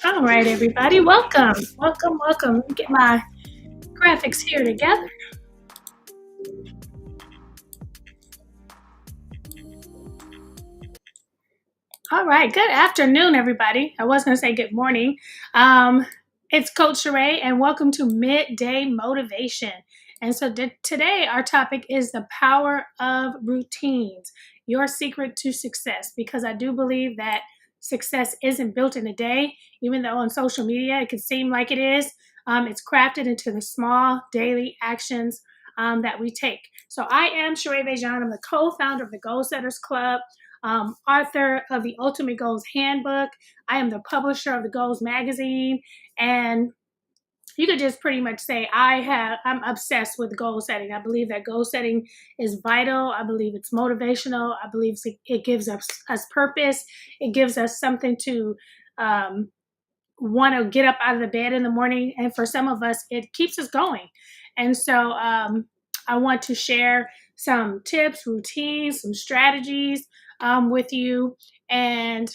All right, everybody, welcome. Welcome, welcome. Let me get my graphics here together. All right, good afternoon, everybody. I was going to say good morning. It's Coach Sherea, and welcome to Midday Motivation. And so today, our topic is the power of routines, your secret to success, because I do believe that success isn't built in a day, even though on social media it could seem like it is. It's crafted into the small daily actions that we take. So I am Sherea. I'm the co-founder of the Goal Setters Club, author of the Ultimate Goals Handbook. I am the publisher of the Goals magazine, and you could just pretty much say I'm obsessed with goal setting. I believe that goal setting is vital. I believe it's motivational. I believe it gives us purpose. It gives us something to want to get up out of the bed in the morning, and for some of us, it keeps us going. And so I want to share some tips, routines, some strategies with you. And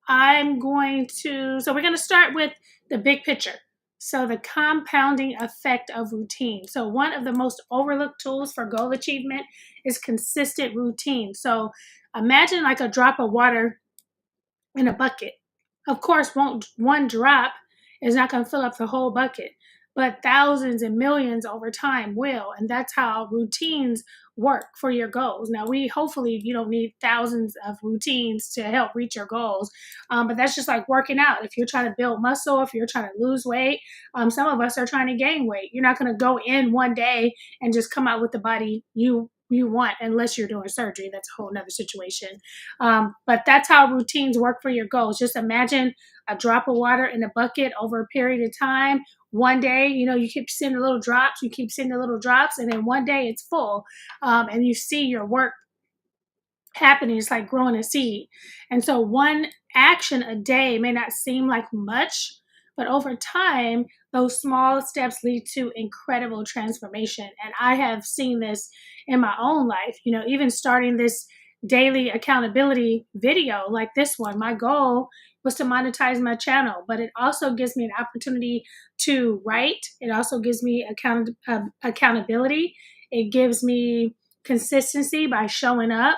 we're going to start with the big picture. So the compounding effect of routine. So one of the most overlooked tools for goal achievement is consistent routine. So imagine like a drop of water in a bucket. Of course, one drop is not going to fill up the whole bucket, but thousands and millions over time will. And that's how routines work for your goals. Now, hopefully you don't need thousands of routines to help reach your goals, but that's just like working out. If you're trying to build muscle, if you're trying to lose weight, some of us are trying to gain weight. You're not going to go in one day and just come out with the body you want, unless you're doing surgery. That's a whole nother situation. But that's how routines work for your goals. Just imagine a drop of water in a bucket over a period of time. One day, you keep seeing the little drops, and then one day it's full, and you see your work happening. It's like growing a seed. And so one action a day may not seem like much, but over time, those small steps lead to incredible transformation. And I have seen this in my own life, even starting this daily accountability video like this one. My goal was to monetize my channel, but it also gives me an opportunity to write. It also gives me accountability. It gives me consistency by showing up,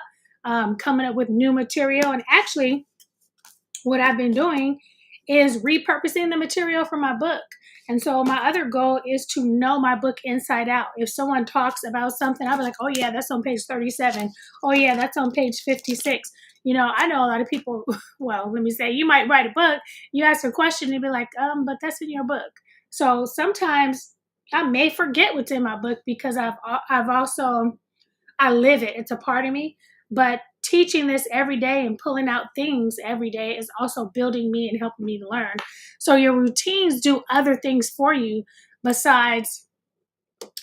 coming up with new material. And actually, what I've been doing is repurposing the material for my book. And so my other goal is to know my book inside out. If someone talks about something, I'll be like, oh yeah, that's on page 37. Oh yeah, that's on page 56. I know a lot of people, well, let me say, you might write a book, you ask a question, and be like, but that's in your book. So sometimes I may forget what's in my book because I live it. It's a part of me. But teaching this every day and pulling out things every day is also building me and helping me to learn. So your routines do other things for you besides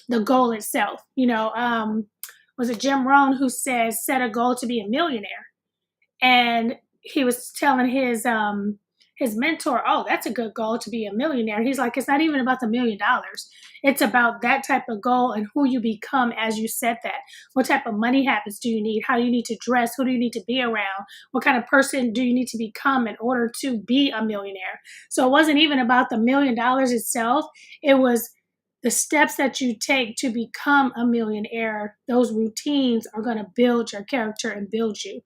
the goal itself. Was it Jim Rohn who says, set a goal to be a millionaire? And he was telling his mentor, oh, that's a good goal to be a millionaire. He's like, it's not even about the $1 million. It's about that type of goal and who you become as you set that. What type of money habits do you need? How do you need to dress? Who do you need to be around? What kind of person do you need to become in order to be a millionaire? So it wasn't even about the $1 million itself. It was the steps that you take to become a millionaire. Those routines are going to build your character and build you.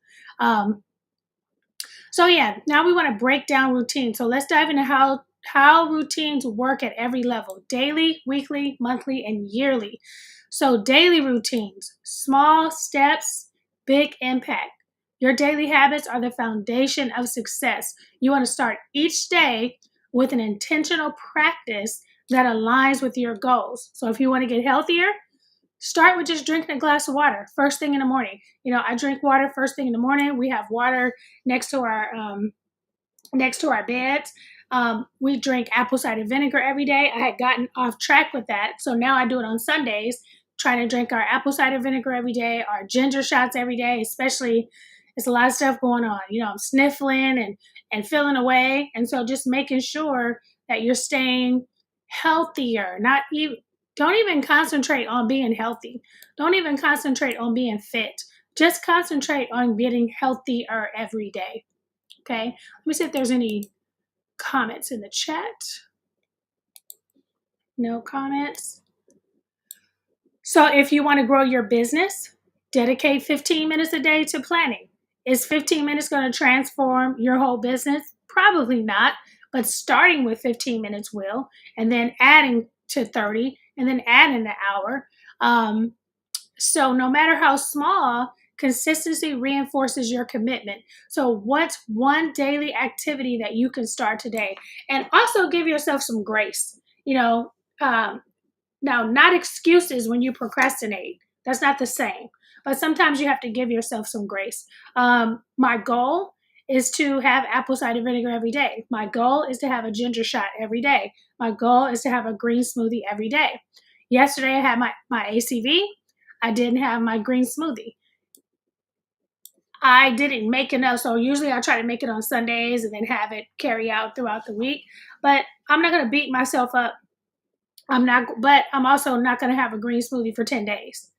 So yeah, now we want to break down routines. So let's dive into how routines work at every level: daily, weekly, monthly, and yearly. So daily routines, small steps, big impact. Your daily habits are the foundation of success. You want to start each day with an intentional practice that aligns with your goals. So if you want to get healthier, start with just drinking a glass of water first thing in the morning. I drink water first thing in the morning. We have water next to our beds. We drink apple cider vinegar every day. I had gotten off track with that, so now I do it on Sundays, trying to drink our apple cider vinegar every day, our ginger shots every day, especially there's a lot of stuff going on. I'm sniffling and feeling away, and so just making sure that you're staying healthier. Not even Don't even concentrate on being healthy. Don't even concentrate on being fit. Just concentrate on getting healthier every day. Okay, let me see if there's any comments in the chat. No comments. So if you want to grow your business, dedicate 15 minutes a day to planning. Is 15 minutes going to transform your whole business? Probably not, but starting with 15 minutes will, and then adding to 30, and then adding an hour. So no matter how small, consistency reinforces your commitment. So what's one daily activity that you can start today? And also give yourself some grace. Now, not excuses when you procrastinate. That's not the same. But sometimes you have to give yourself some grace. My goal is to have apple cider vinegar every day. My goal is to have a ginger shot every day. My goal is to have a green smoothie every day. Yesterday, I had my ACV. I didn't have my green smoothie. I didn't make enough, so usually I try to make it on Sundays and then have it carry out throughout the week. But I'm not going to beat myself up. But I'm also not going to have a green smoothie for 10 days.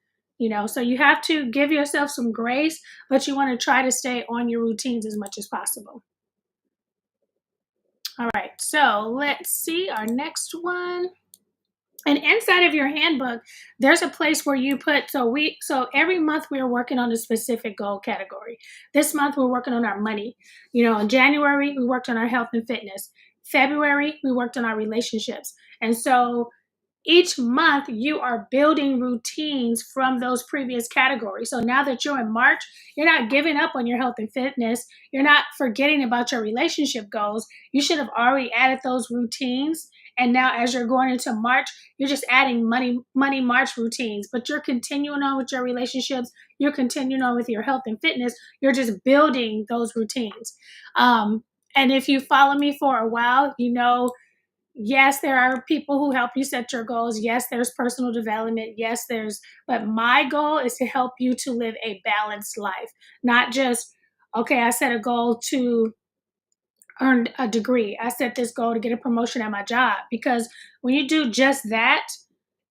So you have to give yourself some grace, but you want to try to stay on your routines as much as possible. All right, so let's see our next one. And inside of your handbook, there's a place where you put, so every month we're working on a specific goal category. This month we're working on our money. In January, we worked on our health and fitness. February, we worked on our relationships. And so each month you are building routines from those previous categories. So now that you're in March, you're not giving up on your health and fitness. You're not forgetting about your relationship goals. You should have already added those routines. And now as you're going into March, you're just adding money March routines, but you're continuing on with your relationships. You're continuing on with your health and fitness. You're just building those routines. And if you follow me for a while, yes, there are people who help you set your goals. Yes, there's personal development. But my goal is to help you to live a balanced life, not just, okay, I set a goal to earn a degree. I set this goal to get a promotion at my job, because when you do just that,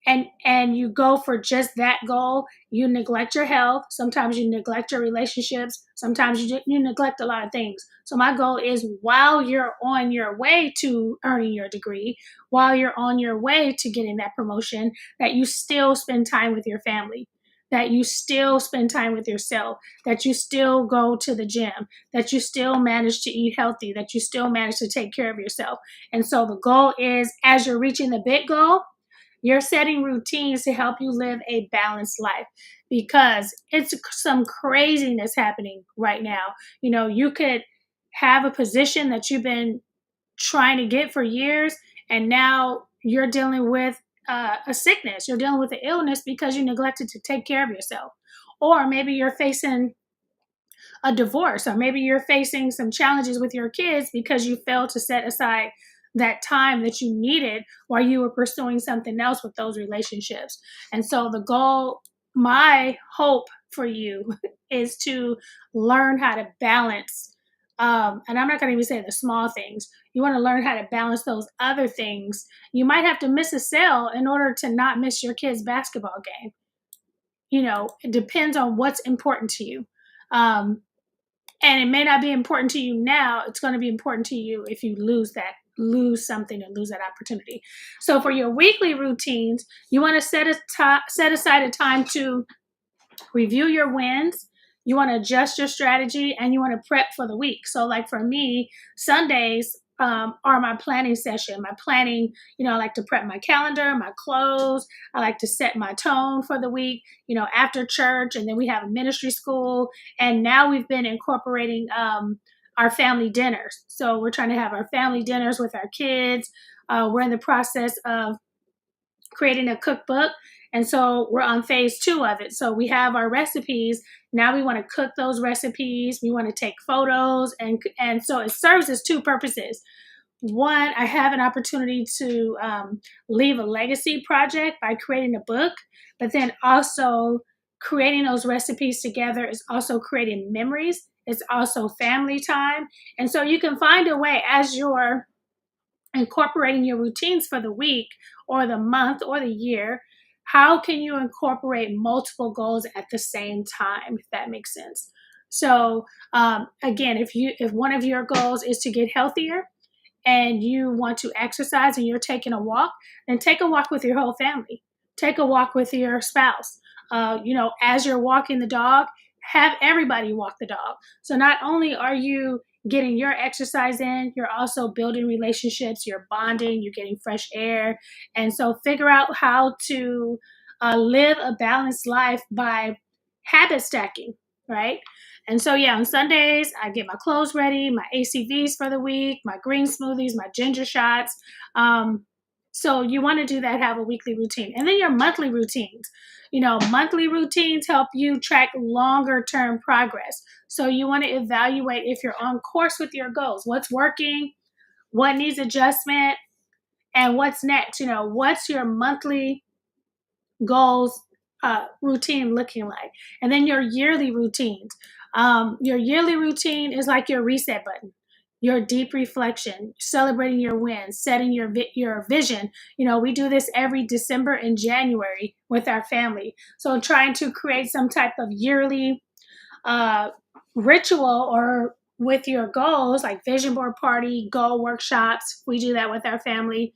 and you go for just that goal, you neglect your health. Sometimes you neglect your relationships. Sometimes you neglect a lot of things. So my goal is, while you're on your way to earning your degree, while you're on your way to getting that promotion, that you still spend time with your family, that you still spend time with yourself, that you still go to the gym, that you still manage to eat healthy, that you still manage to take care of yourself. And so the goal is, as you're reaching the big goal, you're setting routines to help you live a balanced life, because it's some craziness happening right now. You could have a position that you've been trying to get for years, and now you're dealing with a sickness. You're dealing with an illness because you neglected to take care of yourself. Or maybe you're facing a divorce, or maybe you're facing some challenges with your kids because you failed to set aside that time that you needed while you were pursuing something else with those relationships. And so the goal, my hope for you is to learn how to balance. And I'm not going to even say the small things. You want to learn how to balance those other things. You might have to miss a sale in order to not miss your kid's basketball game. It depends on what's important to you. And it may not be important to you now. It's going to be important to you if you lose something and lose that opportunity. So for your weekly routines, you want to set aside a time to review your wins. You want to adjust your strategy, and you want to prep for the week. So like for me, Sundays are my planning session. My planning, I like to prep my calendar, my clothes. I like to set my tone for the week, after church. And then we have a ministry school. And now we've been incorporating our family dinners. So we're trying to have our family dinners with our kids. We're in the process of creating a cookbook. And so we're on phase 2 of it. So we have our recipes. Now we want to cook those recipes. We want to take photos. And so it serves as 2 purposes. One, I have an opportunity to leave a legacy project by creating a book, but then also creating those recipes together is also creating memories. It's also family time. And so you can find a way as you're incorporating your routines for the week or the month or the year. How can you incorporate multiple goals at the same time, if that makes sense? So again, if one of your goals is to get healthier, and you want to exercise and you're taking a walk, then take a walk with your whole family. Take a walk with your spouse. As you're walking the dog, have everybody walk the dog. So not only are you getting your exercise in, you're also building relationships, you're bonding, you're getting fresh air. And so figure out how to live a balanced life by habit stacking, right? And so, yeah, on Sundays, I get my clothes ready, my ACVs for the week, my green smoothies, my ginger shots. So you want to do that, have a weekly routine. And then your monthly routines. Monthly routines help you track longer term progress. So you want to evaluate if you're on course with your goals. What's working? What needs adjustment? And what's next? What's your monthly goals routine looking like? And then your yearly routines. Your yearly routine is like your reset button, your deep reflection, celebrating your wins, setting your vision. We do this every December and January with our family. So trying to create some type of yearly ritual or with your goals, like vision board party, goal workshops. We do that with our family.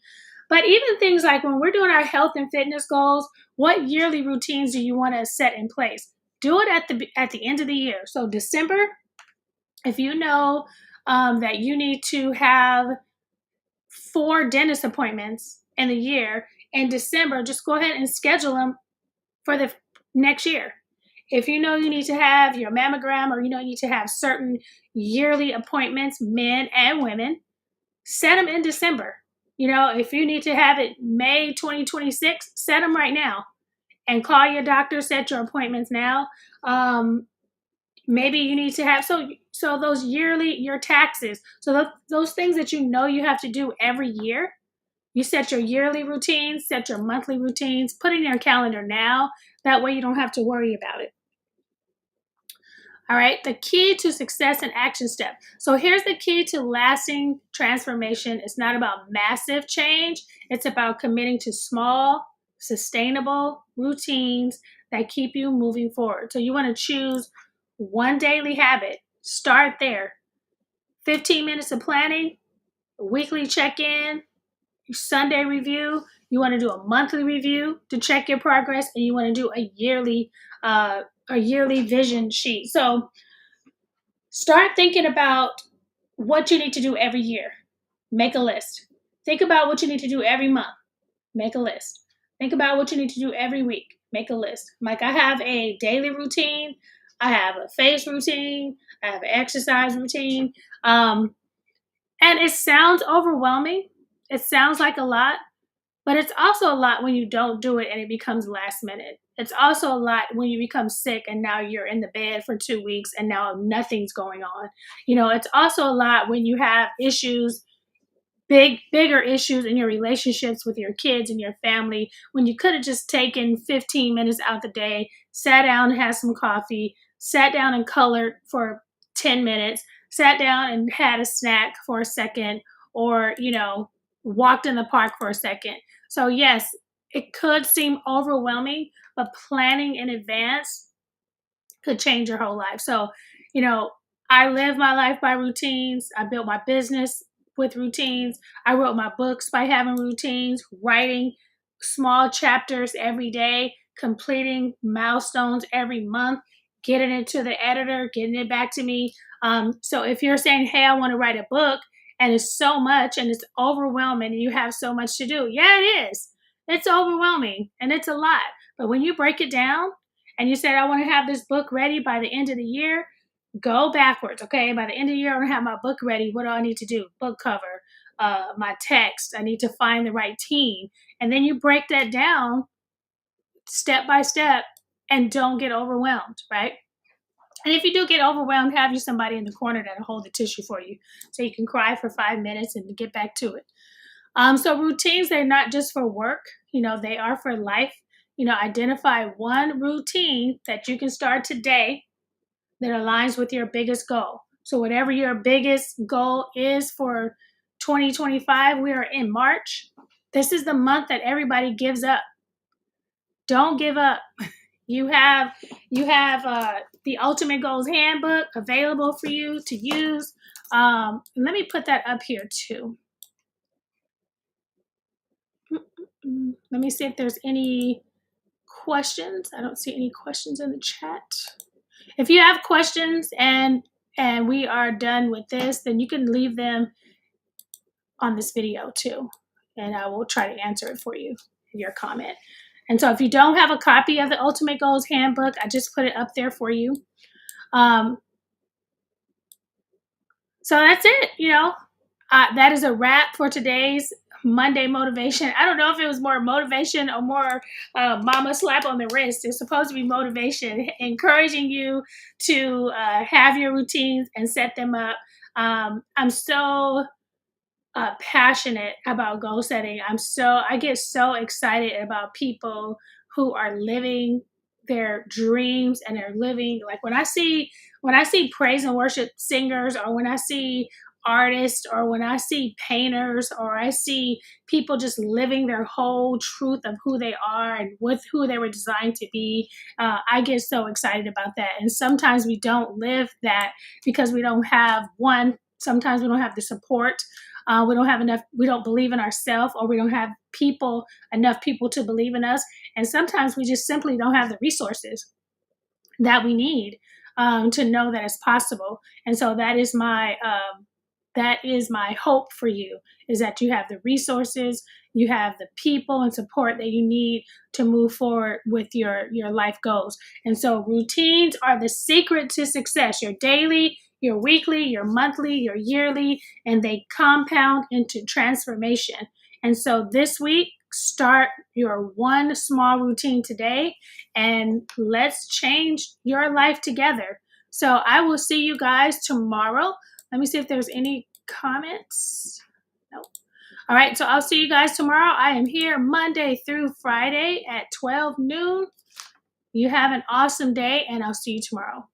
But even things like when we're doing our health and fitness goals, what yearly routines do you want to set in place? Do it at the end of the year. So December, if you know that you need to have 4 dentist appointments in the year, in December, just go ahead and schedule them for the next year. If you know you need to have your mammogram or you need to have certain yearly appointments, men and women, set them in December. If you need to have it May 2026, set them right now and call your doctor, set your appointments now. Maybe you need to have, so those yearly, your taxes. So those things that you have to do every year, you set your yearly routines, set your monthly routines, put it in your calendar now. That way you don't have to worry about it. All right, the key to success and action step. So here's the key to lasting transformation. It's not about massive change. It's about committing to small, sustainable routines that keep you moving forward. So you want to choose one daily habit. Start there. 15 minutes of planning, weekly check-in, Sunday review. You want to do a monthly review to check your progress, and you want to do a yearly vision sheet. So start thinking about what you need to do every year. Make a list. Think about what you need to do every month. Make a list. Think about what you need to do every week. Make a list. Like I have a daily routine. I have a face routine. I have an exercise routine. And it sounds overwhelming. It sounds like a lot, but it's also a lot when you don't do it and it becomes last minute. It's also a lot when you become sick and now you're in the bed for 2 weeks and now nothing's going on. It's also a lot when you have issues, bigger issues in your relationships with your kids and your family, when you could have just taken 15 minutes out the day, sat down and had some coffee, sat down and colored for 10 minutes, sat down and had a snack for a second, or, walked in the park for a second. So yes, it could seem overwhelming, but planning in advance could change your whole life. So, I live my life by routines. I built my business with routines. I wrote my books by having routines, writing small chapters every day, completing milestones every month, getting it to the editor, getting it back to me. So if you're saying, hey, I want to write a book, and it's so much and it's overwhelming and you have so much to do. Yeah, it is. It's overwhelming and it's a lot. But when you break it down and you said, I want to have this book ready by the end of the year, go backwards. Okay, by the end of the year, I want to have my book ready. What do I need to do? Book cover, my text. I need to find the right team, and then you break that down step by step, and don't get overwhelmed, right? And if you do get overwhelmed, have you somebody in the corner that'll hold the tissue for you, so you can cry for 5 minutes and get back to it. So routines, they're not just for work, they are for life. Identify one routine that you can start today that aligns with your biggest goal. So whatever your biggest goal is for 2025, we are in March. This is the month that everybody gives up. Don't give up. You have the Ultimate Goals Handbook available for you to use. Let me put that up here too. Let me see if there's any questions. I don't see any questions in the chat. If you have questions and we are done with this, then you can leave them on this video too, and I will try to answer it for you, your comment. And so if you don't have a copy of the Ultimate Goals Handbook, I just put it up there for you. So that's it. That is a wrap for today's Monday motivation. I don't know if it was more motivation or more mama slap on the wrist. It's supposed to be motivation, encouraging you to have your routines and set them up. I'm so passionate about goal setting. I get so excited about people who are living their dreams, and they're living, like when I see praise and worship singers, or when I see artists, or when I see painters, or I see people just living their whole truth of who they are and with who they were designed to be. I get so excited about that. And sometimes we don't live that because we don't have sometimes we don't have the support. We don't have enough. We don't believe in ourselves, or we don't have enough people to believe in us. And sometimes we just simply don't have the resources that we need to know that it's possible. And so that is my hope for you, is that you have the resources, you have the people and support that you need to move forward with your life goals. And so routines are the secret to success. Your daily, your weekly, your monthly, your yearly, and they compound into transformation. And so this week, start your one small routine today, and let's change your life together. So I will see you guys tomorrow. Let me see if there's any comments. No. All right, so I'll see you guys tomorrow. I am here Monday through Friday at 12 noon. You have an awesome day, and I'll see you tomorrow.